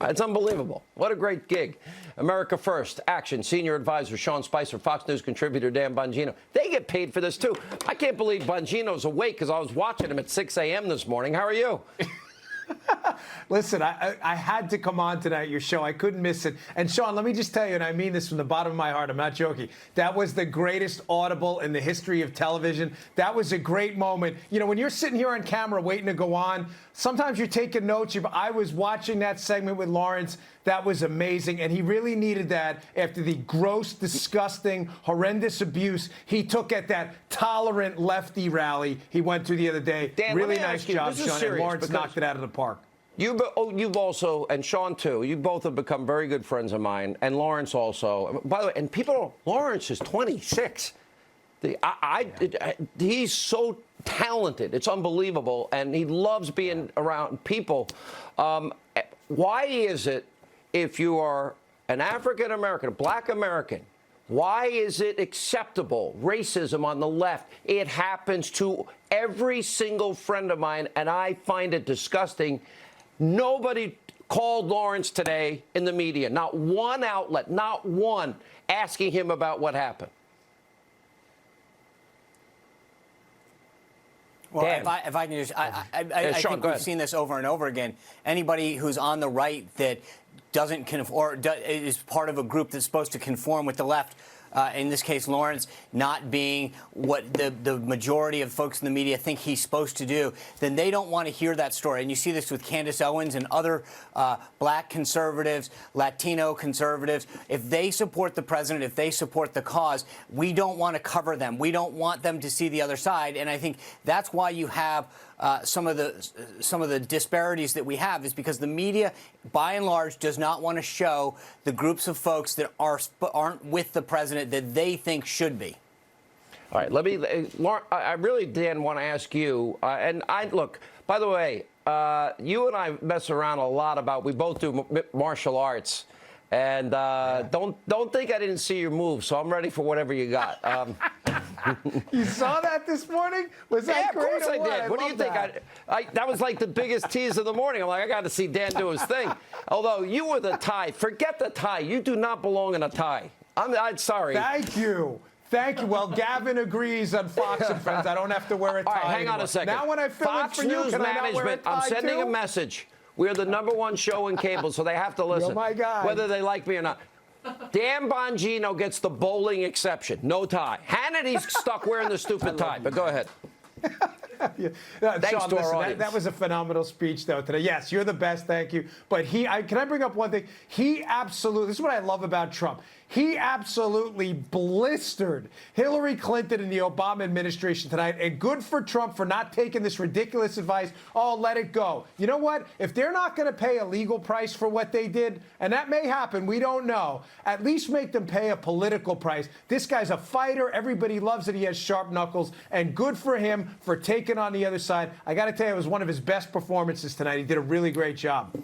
It's unbelievable. What a great gig. America First, Action, Senior Advisor Sean Spicer, Fox News contributor Dan Bongino. They get paid for this, too. I can't believe Bongino's awake because I was watching him at 6 a.m. this morning. How are you? Listen, I had to come on tonight, your show. I couldn't miss it. And, Sean, let me just tell you, and I mean this from the bottom of my heart, I'm not joking, that was the greatest audible in the history of television. That was a great moment. You know, when you're sitting here on camera waiting to go on, sometimes you're taking notes. I was watching that segment with Lawrence. That was amazing, and he really needed that after the gross, disgusting, horrendous abuse he took at that tolerant lefty rally he went to the other day. Dan, really nice job, Sean, and Lawrence knocked it out of the park. You've also, and Sean too, you both have become very good friends of mine, and Lawrence also. By the way, and people, Lawrence is 26. He's so talented. It's unbelievable, and he loves being around people. Why is it, if you are an African American, a black American, why is it acceptable, racism on the left? It happens to every single friend of mine, and I find it disgusting. Nobody called Lawrence today in the media, not one outlet, not one, asking him about what happened. Well, if I can just, I think we've seen this over and over again. Anybody who's on the right that doesn't conform, or is part of a group that's supposed to conform with the left, in this case Lawrence, not being what the majority of folks in the media think he's supposed to do, then they don't want to hear that story. And you see this with Candace Owens and other black conservatives, Latino conservatives. If they support the president, if they support the cause, we don't want to cover them. We don't want them to see the other side. And I think that's why you have some of the disparities that we have, is because the media, by and large, does not want to show the groups of folks that aren't with the president that they think should be. All right, Lauren, I really, Dan, want to ask you, look, by the way, you and I mess around a lot about, we both do martial arts. And don't think I didn't see your move, so I'm ready for whatever you got. You saw that this morning? Was that great? Yeah, of course I did. What do you think? That was like the biggest tease of the morning. I'm like, I got to see Dan do his thing. Although you were the tie. Forget the tie. You do not belong in a tie. I'm sorry. Thank you. Thank you. Well, Gavin agrees on Fox and Friends. I don't have to wear a tie. All right, hang anymore. on a second. Now when I fill Fox in for you, News can I not wear a Management, tie I'm sending too? a message. We're the #1 show in cable, so they have to listen. You're my guy. Whether they like me or not. Dan Bongino gets the bowling exception. No tie. Hannity's stuck wearing the stupid tie, but go ahead. Yeah. Thanks Sean, to our listen, audience. that was a phenomenal speech, though, today. Yes, you're the best. Thank you. But can I bring up one thing? He absolutely, this is what I love about Trump. He absolutely blistered Hillary Clinton and the Obama administration tonight. And good for Trump for not taking this ridiculous advice. Oh, let it go. You know what? If they're not going to pay a legal price for what they did, and that may happen, we don't know, at least make them pay a political price. This guy's a fighter. Everybody loves it. He has sharp knuckles. And good for him for taking on the other side. I got to tell you, it was one of his best performances tonight. He did a really great job.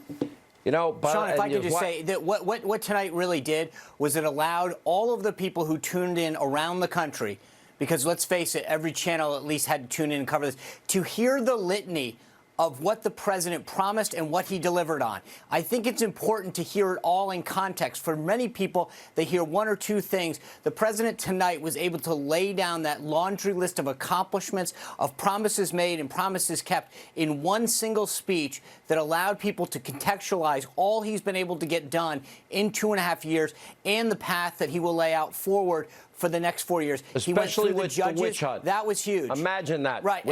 You know, Sean, if I could just say that what tonight really did was it allowed all of the people who tuned in around the country, because let's face it, every channel at least had to tune in and cover this, to hear the litany of what the president promised and what he delivered on. I think it's important to hear it all in context. For many people, they hear one or two things. The president tonight was able to lay down that laundry list of accomplishments, of promises made and promises kept in one single speech that allowed people to contextualize all he's been able to get done in 2.5 years and the path that he will lay out forward for the next 4 years. Especially with the witch hunt. That was huge. Imagine that. Right.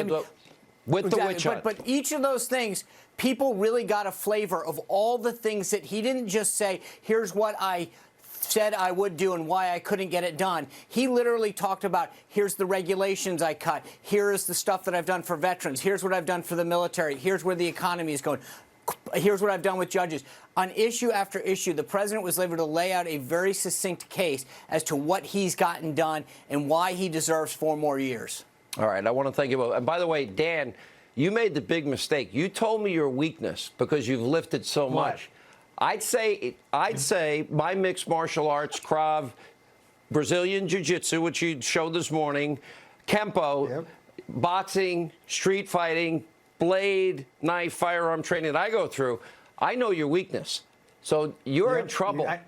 With the witch hunt. But each of those things, people really got a flavor of all the things that he didn't just say, here's what I said I would do and why I couldn't get it done. He literally talked about, here's the regulations I cut. Here is the stuff that I've done for veterans. Here's what I've done for the military. Here's where the economy is going. Here's what I've done with judges. On issue after issue, the president was able to lay out a very succinct case as to what he's gotten done and why he deserves 4 more years. All right, I want to thank you both. And by the way, Dan, you made the big mistake. You told me your weakness because you've lifted so much. I'd say my mixed martial arts, Krav, Brazilian Jiu-Jitsu, which you showed this morning, Kempo, boxing, street fighting, blade, knife, firearm training that I go through, I know your weakness. So you're in trouble. Yeah,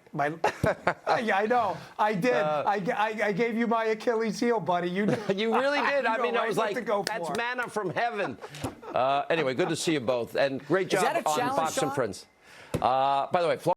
I know. I did. I gave you my Achilles heel, buddy. You really did. I mean, I was like, that's manna from heaven. Anyway, good to see you both. And great job that a on challenge, Fox and Sean? Friends. By the way,